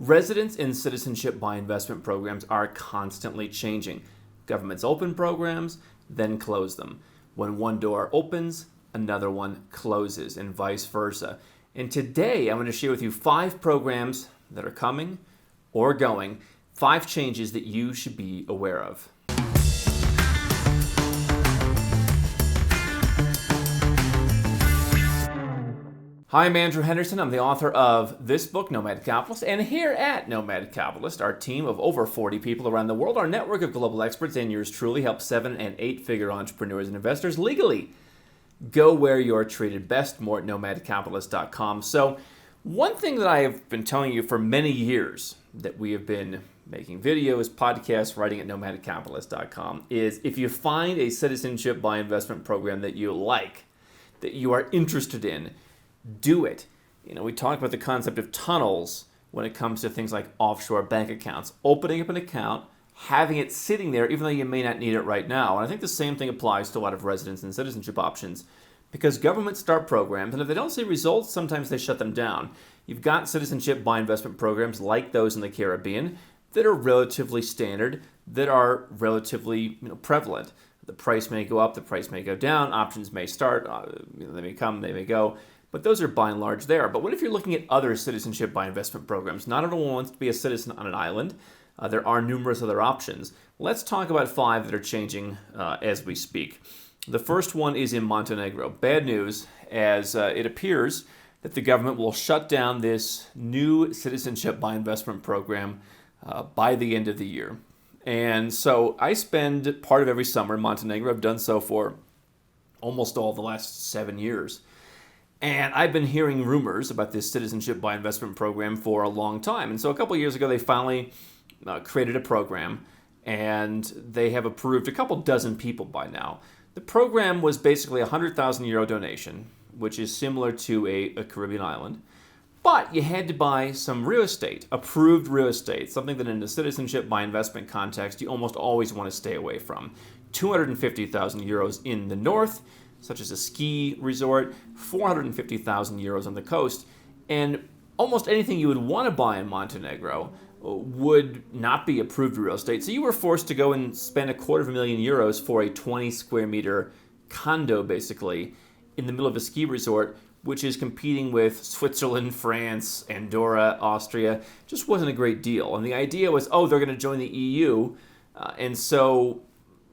Residence and citizenship by investment programs are constantly changing. Governments open programs, then close them. When one door opens, another one closes, and vice versa. And today, I'm going to share with you 5 programs that are coming or going, 5 changes that you should be aware of. Hi, I'm Andrew Henderson. I'm the author of this book, Nomad Capitalist. And here at Nomad Capitalist, our team of over 40 people around the world, our network of global experts, and yours truly, help 7- and 8-figure entrepreneurs and investors legally go where you're treated best. More at nomadcapitalist.com. So one thing that I have been telling you for many years that we have been making videos, podcasts, writing at nomadcapitalist.com is if you find a citizenship by investment program that you like, that you are interested in, do it. You know, we talked about the concept of tunnels when it comes to things like offshore bank accounts. Opening up an account, having it sitting there, even though you may not need it right now. And I think the same thing applies to a lot of residence and citizenship options because governments start programs, and if they don't see results, sometimes they shut them down. You've got citizenship by investment programs like those in the Caribbean that are relatively standard, that are relatively prevalent. The price may go up, the price may go down, options may start, they may come, they may go. But those are by and large there. But what if you're looking at other citizenship by investment programs? Not everyone wants to be a citizen on an island. There are numerous other options. Let's talk about 5 that are changing as we speak. The first one is in Montenegro. Bad news, as it appears that the government will shut down this new citizenship by investment program by the end of the year. And so I spend part of every summer in Montenegro. I've done so for almost all the last 7 years. And I've been hearing rumors about this citizenship by investment program for a long time. And so a couple of years ago, they finally created a program, and they have approved a couple dozen people by now. The program was basically a €100,000 donation, which is similar to a Caribbean island. But you had to buy some real estate, approved real estate, something that in the citizenship by investment context, you almost always want to stay away from. €250,000 in the north, such as a ski resort, €450,000 on the coast, and almost anything you would want to buy in Montenegro would not be approved real estate. So you were forced to go and spend €250,000 for a 20 square meter condo, basically, in the middle of a ski resort, which is competing with Switzerland, France, Andorra, Austria. Just wasn't a great deal. And the idea was, they're going to join the EU, and so,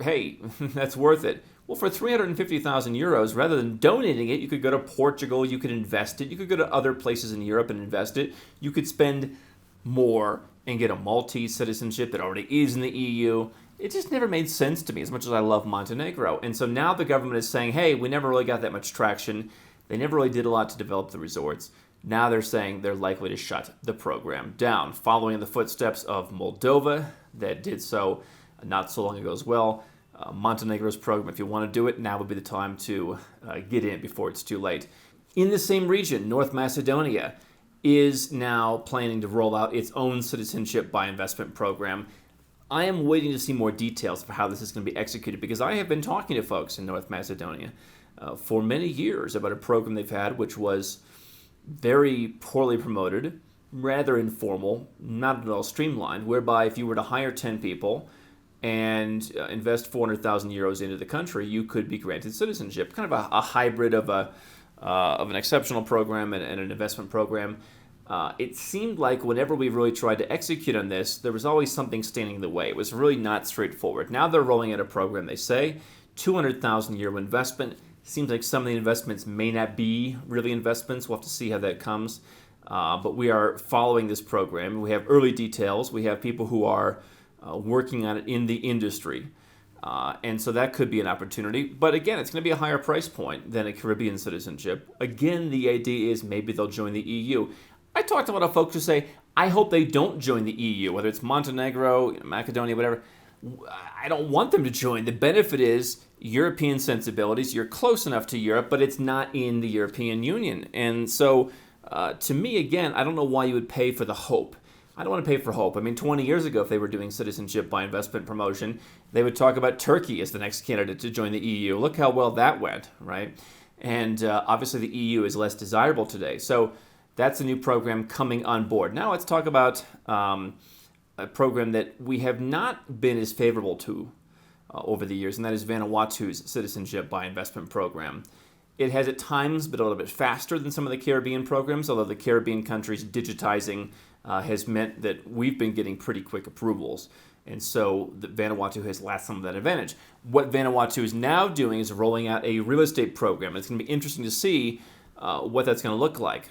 hey, that's worth it. Well, for €350,000, rather than donating it, you could go to Portugal, you could invest it, you could go to other places in Europe and invest it. You could spend more and get a Maltese citizenship that already is in the EU. It just never made sense to me as much as I love Montenegro. And so now the government is saying, hey, we never really got that much traction. They never really did a lot to develop the resorts. Now they're saying they're likely to shut the program down, following in the footsteps of Moldova that did so not so long ago as well. Montenegro's program, if you want to do it, now would be the time to get in before it's too late. In the same region, North Macedonia is now planning to roll out its own citizenship by investment program. I am waiting to see more details of how this is going to be executed because I have been talking to folks in North Macedonia for many years about a program they've had which was very poorly promoted, rather informal, not at all streamlined, whereby if you were to hire 10 people and invest €400,000 into the country, you could be granted citizenship. Kind of a hybrid of an exceptional program and an investment program. It seemed like whenever we really tried to execute on this, there was always something standing in the way. It was really not straightforward. Now they're rolling out a program, they say, €200,000 investment. Seems like some of the investments may not be really investments. We'll have to see how that comes. But we are following this program. We have early details. We have people who are working on it in the industry. And so that could be an opportunity. But again, it's going to be a higher price point than a Caribbean citizenship. Again, the idea is maybe they'll join the EU. I talked to a lot of folks who say, I hope they don't join the EU, whether it's Montenegro, Macedonia, whatever. I don't want them to join. The benefit is European sensibilities. You're close enough to Europe, but it's not in the European Union. And so to me, again, I don't know why you would pay for the hope. I don't want to pay for hope. I mean, 20 years ago, if they were doing citizenship by investment promotion, they would talk about Turkey as the next candidate to join the EU. Look how well that went, right? And obviously the EU is less desirable today. So That's a new program coming on board. Now let's talk about a program that we have not been as favorable to over the years, and that is Vanuatu's Citizenship by Investment program. It has at times been a little bit faster than some of the Caribbean programs, although the Caribbean countries digitizing has meant that we've been getting pretty quick approvals. And so Vanuatu has lost some of that advantage. What Vanuatu is now doing is rolling out a real estate program. It's going to be interesting to see what that's going to look like.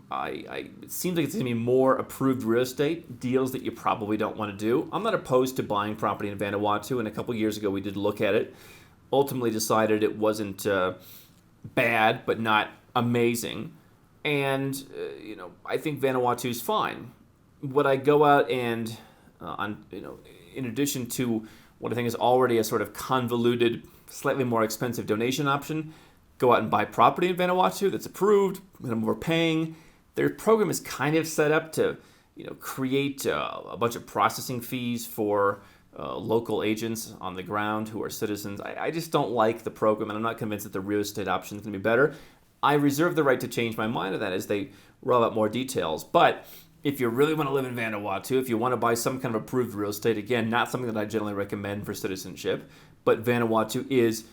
It seems like it's going to be more approved real estate deals that you probably don't want to do. I'm not opposed to buying property in Vanuatu, and a couple years ago we did look at it. Ultimately decided it wasn't bad, but not amazing. And I think Vanuatu is fine. Would I go out and in addition to what I think is already a sort of convoluted, slightly more expensive donation option, go out and buy property in Vanuatu that's approved, and we're paying. Their program is kind of set up to, create a bunch of processing fees for local agents on the ground who are citizens. I just don't like the program, and I'm not convinced that the real estate option is going to be better. I reserve the right to change my mind on that as they roll out more details. But if you really want to live in Vanuatu, if you want to buy some kind of approved real estate, again, not something that I generally recommend for citizenship, but Vanuatu it's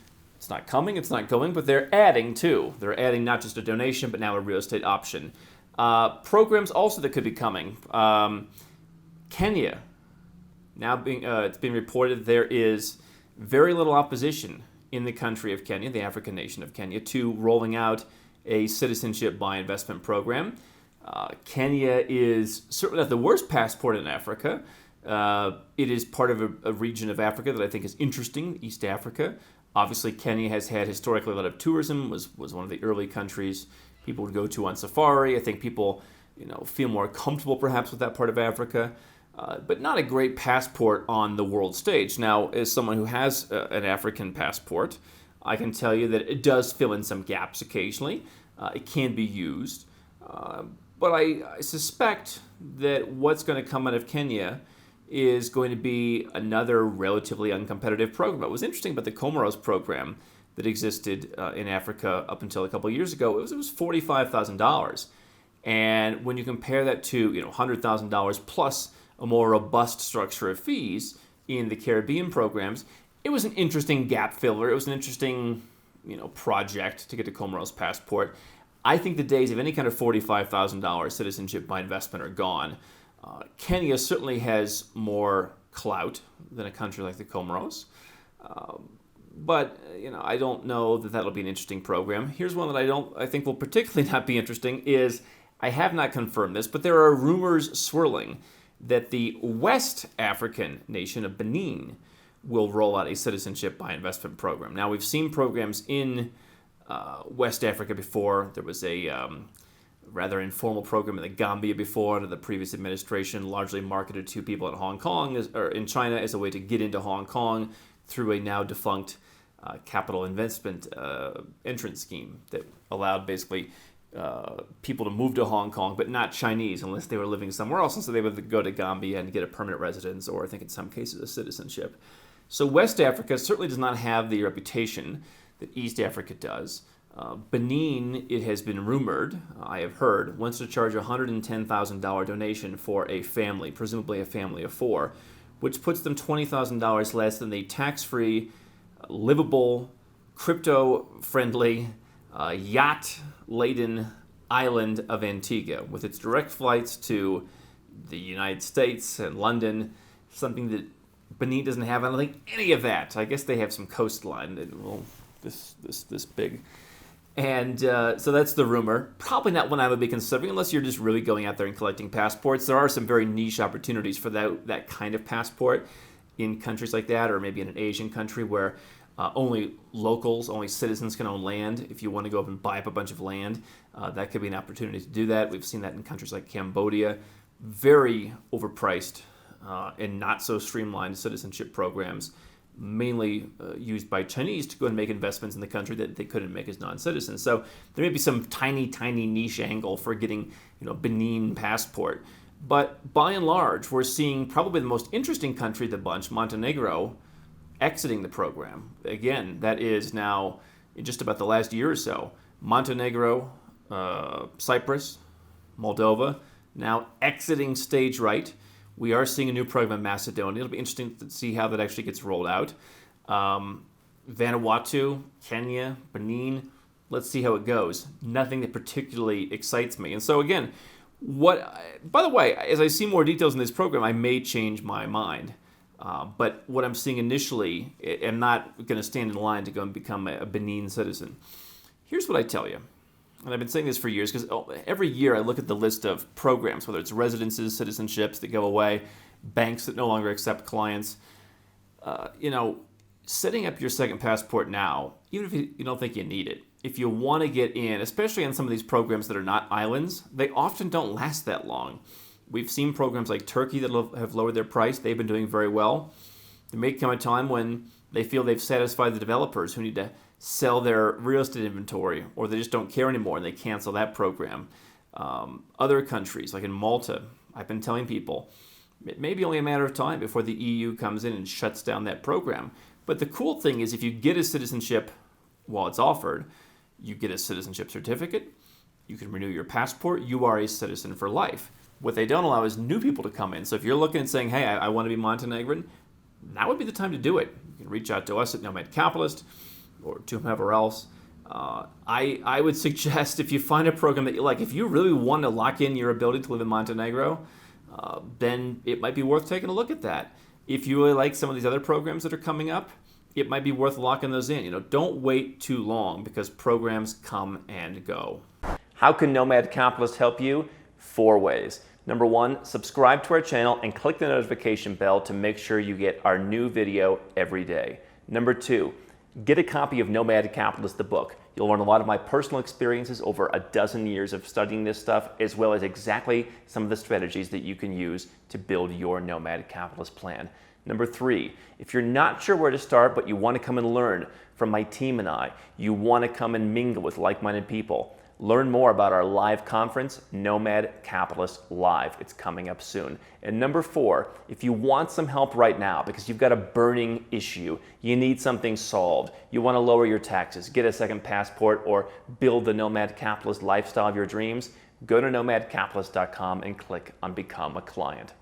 not coming, it's not going, but they're adding too. They're adding not just a donation, but now a real estate option. Programs also that could be coming. Kenya. Now it's being reported there is very little opposition in the country of Kenya, the African nation of Kenya, to rolling out a citizenship by investment program. Kenya is certainly not the worst passport in Africa. It is part of a region of Africa that I think is interesting, East Africa. Obviously, Kenya has had historically a lot of tourism, was one of the early countries people would go to on safari. I think people feel more comfortable perhaps with that part of Africa, but not a great passport on the world stage. Now, as someone who has an African passport, I can tell you that it does fill in some gaps occasionally. It can be used. But I suspect that what's going to come out of Kenya is going to be another relatively uncompetitive program. What was interesting about the Comoros program that existed in Africa up until a couple of years ago, it was $45,000. And when you compare that to $100,000 plus a more robust structure of fees in the Caribbean programs, it was an interesting gap filler. It was an interesting project to get a Comoros passport. I think the days of any kind of $45,000 citizenship by investment are gone. Kenya certainly has more clout than a country like the Comoros. But I don't know that that'll be an interesting program. Here's one that I think will particularly not be interesting is, I have not confirmed this, but there are rumors swirling that the West African nation of Benin will roll out a citizenship by investment program. Now, we've seen programs in West Africa before. There was a rather informal program in the Gambia before, under the previous administration, largely marketed to people in Hong Kong or in China as a way to get into Hong Kong through a now defunct capital investment entrance scheme that allowed basically people to move to Hong Kong, but not Chinese unless they were living somewhere else. And so they would go to Gambia and get a permanent residence, or I think in some cases a citizenship. So West Africa certainly does not have the reputation that East Africa does. Benin, it has been rumored, I have heard, wants to charge a $110,000 donation for a family, presumably a family of four, which puts them $20,000 less than the tax-free, livable, crypto-friendly, yacht-laden island of Antigua, with its direct flights to the United States and London, something that Benin doesn't have. I don't think any of that. I guess they have some coastline that this big. And so that's the rumor. Probably not one I would be considering unless you're just really going out there and collecting passports. There are some very niche opportunities for that kind of passport in countries like that, or maybe in an Asian country where only locals, only citizens can own land. If you want to go up and buy up a bunch of land, that could be an opportunity to do that. We've seen that in countries like Cambodia. Very overpriced and not so streamlined citizenship programs, mainly used by Chinese to go and make investments in the country that they couldn't make as non-citizens. So there may be some tiny niche angle for getting, Benin passport. But by and large, we're seeing probably the most interesting country of the bunch, Montenegro, exiting the program. Again, that is now in just about the last year or so. Montenegro, Cyprus, Moldova, now exiting stage right. We are seeing a new program in Macedonia. It'll be interesting to see how that actually gets rolled out. Vanuatu, Kenya, Benin. Let's see how it goes. Nothing that particularly excites me. And so again, by the way, as I see more details in this program, I may change my mind. But what I'm seeing initially, I'm not going to stand in line to go and become a Benin citizen. Here's what I tell you. And I've been saying this for years because every year I look at the list of programs, whether it's residences, citizenships that go away, banks that no longer accept clients. Setting up your second passport now, even if you don't think you need it, if you want to get in, especially on some of these programs that are not islands, they often don't last that long. We've seen programs like Turkey that have lowered their price. They've been doing very well. There may come a time when they feel they've satisfied the developers who need to sell their real estate inventory, or they just don't care anymore and they cancel that program. Other countries, like in Malta, I've been telling people, it may be only a matter of time before the EU comes in and shuts down that program. But the cool thing is if you get a citizenship while it's offered, you get a citizenship certificate, you can renew your passport, you are a citizen for life. What they don't allow is new people to come in. So if you're looking and saying, hey, I want to be Montenegrin, now would be the time to do it. You can reach out to us at Nomad Capitalist or to whomever else. I would suggest if you find a program that you like, if you really want to lock in your ability to live in Montenegro, then it might be worth taking a look at that. If you really like some of these other programs that are coming up, it might be worth locking those in. Don't wait too long because programs come and go. How can Nomad Capitalist help you? 4 ways. Number 1, subscribe to our channel and click the notification bell to make sure you get our new video every day. Number 2, get a copy of Nomad Capitalist, the book. You'll learn a lot of my personal experiences over a dozen years of studying this stuff, as well as exactly some of the strategies that you can use to build your Nomad Capitalist plan. Number 3, if you're not sure where to start, but you want to come and learn from my team and I, you want to come and mingle with like-minded people, learn more about our live conference, Nomad Capitalist Live. It's coming up soon. And number 4, if you want some help right now because you've got a burning issue, you need something solved, you want to lower your taxes, get a second passport, or build the Nomad Capitalist lifestyle of your dreams, go to nomadcapitalist.com and click on Become a Client.